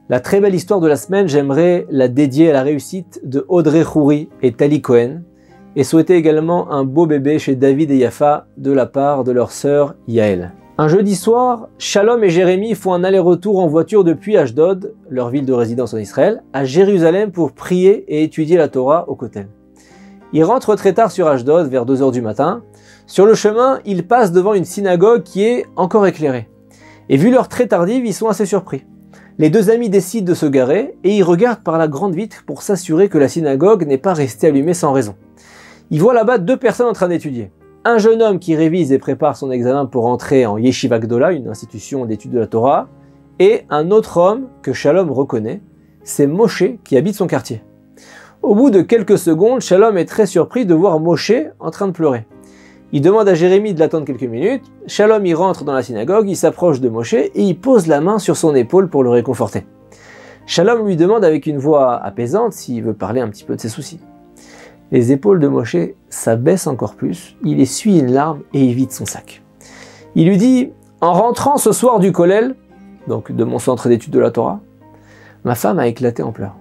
La très belle histoire de la semaine, j'aimerais la dédier à la réussite de Audrey Khoury et Tali Cohen et souhaiter également un beau bébé chez David et Yafa de la part de leur sœur Yael. Un jeudi soir, Shalom et Jérémie font un aller-retour en voiture depuis Ashdod, leur ville de résidence en Israël, à Jérusalem pour prier et étudier la Torah au Kotel. Ils rentrent très tard sur Ashdod, vers 2 h du matin. Sur le chemin, ils passent devant une synagogue qui est encore éclairée. Et vu l'heure très tardive, ils sont assez surpris. Les deux amis décident de se garer et ils regardent par la grande vitre pour s'assurer que la synagogue n'est pas restée allumée sans raison. Ils voient là-bas 2 personnes en train d'étudier. Un jeune homme qui révise et prépare son examen pour entrer en Yeshiva Gdola, une institution d'études de la Torah, et un autre homme que Shalom reconnaît, c'est Moshe qui habite son quartier. Au bout de quelques secondes, Shalom est très surpris de voir Moshe en train de pleurer. Il demande à Jérémie de l'attendre quelques minutes. Shalom y rentre dans la synagogue, il s'approche de Moshe et il pose la main sur son épaule pour le réconforter. Shalom lui demande avec une voix apaisante s'il veut parler un petit peu de ses soucis. Les épaules de Moshe s'abaissent encore plus, il essuie une larme et il vide son sac. Il lui dit « En rentrant ce soir du Kollel, donc de mon centre d'études de la Torah, ma femme a éclaté en pleurs.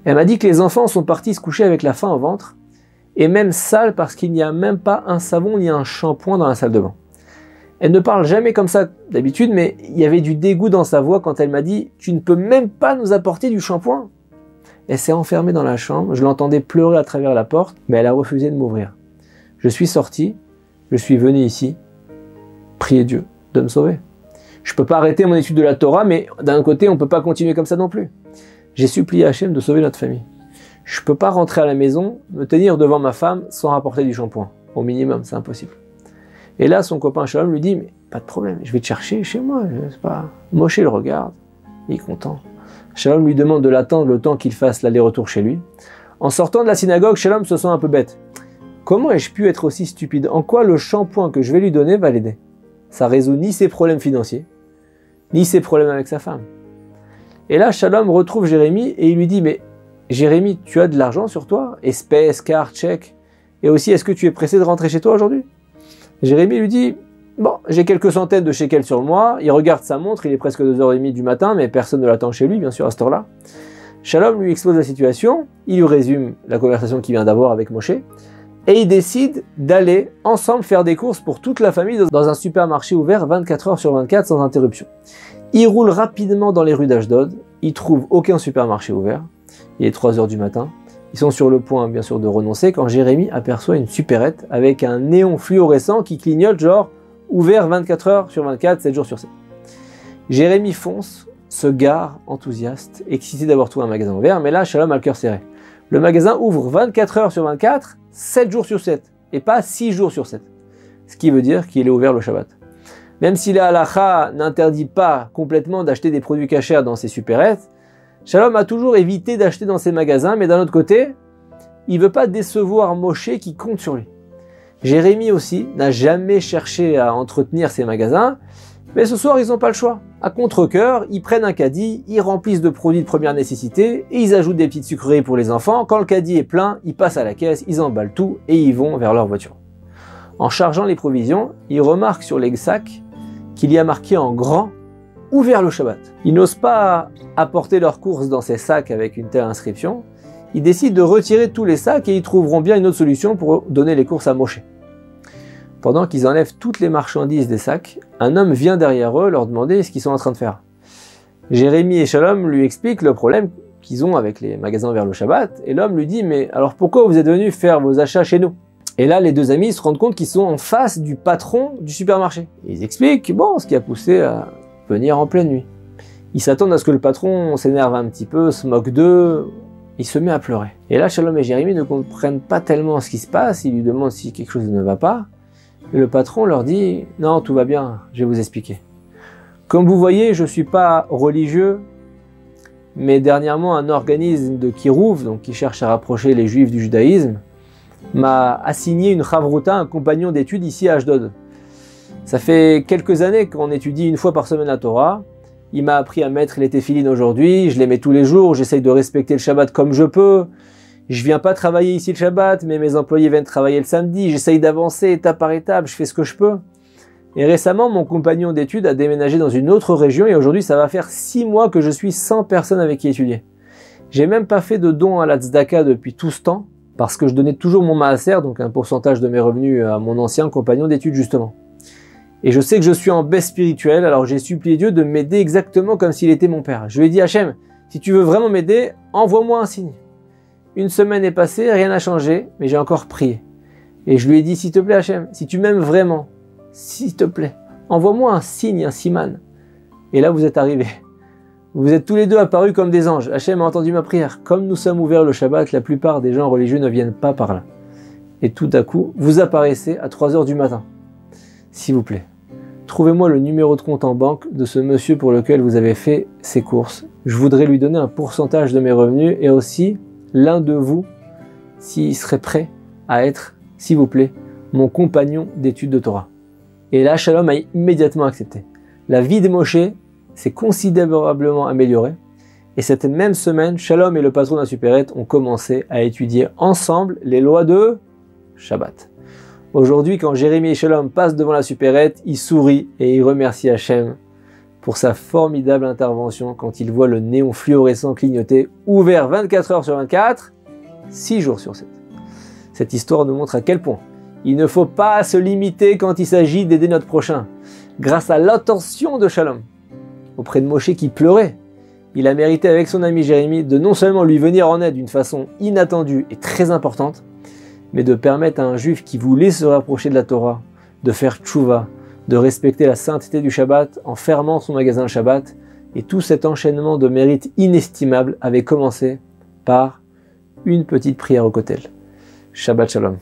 Elle m'a dit que les enfants sont partis se coucher avec la faim au ventre, et même sales parce qu'il n'y a même pas un savon ni un shampoing dans la salle de bain. Elle ne parle jamais comme ça d'habitude, mais il y avait du dégoût dans sa voix quand elle m'a dit « Tu ne peux même pas nous apporter du shampoing ?» Elle s'est enfermée dans la chambre, je l'entendais pleurer à travers la porte, mais elle a refusé de m'ouvrir. Je suis sorti, je suis venu ici, prier Dieu de me sauver. Je ne peux pas arrêter mon étude de la Torah, mais d'un côté, on ne peut pas continuer comme ça non plus. J'ai supplié Hachem de sauver notre famille. Je ne peux pas rentrer à la maison, me tenir devant ma femme sans rapporter du shampoing. Au minimum, c'est impossible. Et là, son copain Shalom lui dit « Mais pas de problème, je vais te chercher chez moi, je sais pas. » Moshe le regarde, il est content. Shalom lui demande de l'attendre le temps qu'il fasse l'aller-retour chez lui. En sortant de la synagogue, Shalom se sent un peu bête. Comment ai-je pu être aussi stupide? En quoi le shampoing que je vais lui donner va l'aider? Ça résout ni ses problèmes financiers, ni ses problèmes avec sa femme. Et là, Shalom retrouve Jérémie et il lui dit « Mais Jérémie, tu as de l'argent sur toi? Espèces, carte, chèque? Et aussi, est-ce que tu es pressé de rentrer chez toi aujourd'hui ?» Jérémie lui dit « Bon, j'ai quelques centaines de shekels sur moi. » Il regarde sa montre, il est presque 2 h 30 du matin, mais personne ne l'attend chez lui, bien sûr, à cette heure-là. Shalom lui expose la situation, il lui résume la conversation qu'il vient d'avoir avec Moshe, et ils décident d'aller ensemble faire des courses pour toute la famille dans un supermarché ouvert 24 h sur 24 sans interruption. Ils roulent rapidement dans les rues d'Ashdod, ils trouvent aucun supermarché ouvert, il est 3 h du matin, ils sont sur le point bien sûr de renoncer quand Jérémie aperçoit une supérette avec un néon fluorescent qui clignote genre ouvert 24 h sur 24, 7 jours sur 7. Jérémie fonce, se gare, enthousiaste, excité d'avoir trouvé un magasin ouvert, mais là, Shalom a le cœur serré. Le magasin ouvre 24 h sur 24, 7 jours sur 7, et pas 6 jours sur 7. Ce qui veut dire qu'il est ouvert le Shabbat. Même si la halakha n'interdit pas complètement d'acheter des produits cachers dans ces supérettes, Shalom a toujours évité d'acheter dans ces magasins, mais d'un autre côté, il ne veut pas décevoir Moshe qui compte sur lui. Jérémie aussi n'a jamais cherché à entretenir ces magasins, mais ce soir ils n'ont pas le choix. À contre-cœur, ils prennent un caddie, ils remplissent de produits de première nécessité et ils ajoutent des petites sucreries pour les enfants. Quand le caddie est plein, ils passent à la caisse, ils emballent tout et ils vont vers leur voiture. En chargeant les provisions, ils remarquent sur les sacs qu'il y a marqué en grand « Ouvert le Shabbat ». Ils n'osent pas apporter leurs courses dans ces sacs avec une telle inscription. Ils décident de retirer tous les sacs et ils trouveront bien une autre solution pour donner les courses à Moshe. Pendant qu'ils enlèvent toutes les marchandises des sacs, un homme vient derrière eux leur demander ce qu'ils sont en train de faire. Jérémie et Shalom lui expliquent le problème qu'ils ont avec les magasins vers le Shabbat, et l'homme lui dit « Mais alors pourquoi vous êtes venus faire vos achats chez nous ?» Et là, les deux amis se rendent compte qu'ils sont en face du patron du supermarché. Ils expliquent ce qui a poussé à venir en pleine nuit. Ils s'attendent à ce que le patron s'énerve un petit peu, se moque d'eux. Il se met à pleurer. Et là, Shalom et Jérémie ne comprennent pas tellement ce qui se passe. Ils lui demandent si quelque chose ne va pas. Et le patron leur dit « Non, tout va bien, je vais vous expliquer. Comme vous voyez, je ne suis pas religieux, mais dernièrement, un organisme de Kirouv, donc qui cherche à rapprocher les juifs du judaïsme, m'a assigné une chavruta, un compagnon d'études ici à Ashdod. Ça fait quelques années qu'on étudie une fois par semaine la Torah. Il m'a appris à mettre les téphilines aujourd'hui, je les mets tous les jours, j'essaye de respecter le Shabbat comme je peux. Je viens pas travailler ici le Shabbat, mais mes employés viennent travailler le samedi, j'essaye d'avancer étape par étape, je fais ce que je peux. Et récemment, mon compagnon d'études a déménagé dans une autre région et aujourd'hui, ça va faire 6 mois que je suis sans personne avec qui étudier. J'ai même pas fait de don à la tzedaka depuis tout ce temps parce que je donnais toujours mon maaser, donc un pourcentage de mes revenus à mon ancien compagnon d'études justement. Et je sais que je suis en baisse spirituelle, alors j'ai supplié Dieu de m'aider exactement comme s'il était mon père. Je lui ai dit, Hachem, si tu veux vraiment m'aider, envoie-moi un signe. Une semaine est passée, rien n'a changé, mais j'ai encore prié. Et je lui ai dit, s'il te plaît Hachem, si tu m'aimes vraiment, s'il te plaît, envoie-moi un signe, un siman. Et là vous êtes arrivés. Vous êtes tous les deux apparus comme des anges. Hachem a entendu ma prière. Comme nous sommes ouverts le Shabbat, la plupart des gens religieux ne viennent pas par là. Et tout à coup, vous apparaissez à 3 h du matin. S'il vous plaît, trouvez-moi le numéro de compte en banque de ce monsieur pour lequel vous avez fait ses courses. Je voudrais lui donner un pourcentage de mes revenus et aussi l'un de vous, s'il serait prêt à être, s'il vous plaît, mon compagnon d'études de Torah. Et là, Shalom a immédiatement accepté. La vie de Moshe s'est considérablement améliorée. Et cette même semaine, Shalom et le patron de la supérette ont commencé à étudier ensemble les lois de Shabbat. Aujourd'hui, quand Jérémie et Shalom passent devant la supérette, ils sourient et ils remercient Hachem pour sa formidable intervention quand ils voient le néon fluorescent clignoter, ouvert 24 heures sur 24, 6 jours sur 7. Cette histoire nous montre à quel point il ne faut pas se limiter quand il s'agit d'aider notre prochain. Grâce à l'attention de Shalom auprès de Moshe qui pleurait, il a mérité avec son ami Jérémie de non seulement lui venir en aide d'une façon inattendue et très importante, mais de permettre à un juif qui voulait se rapprocher de la Torah, de faire tchouva, de respecter la sainteté du Shabbat en fermant son magasin le Shabbat. Et tout cet enchaînement de mérites inestimables avait commencé par une petite prière au kotel. Shabbat Shalom.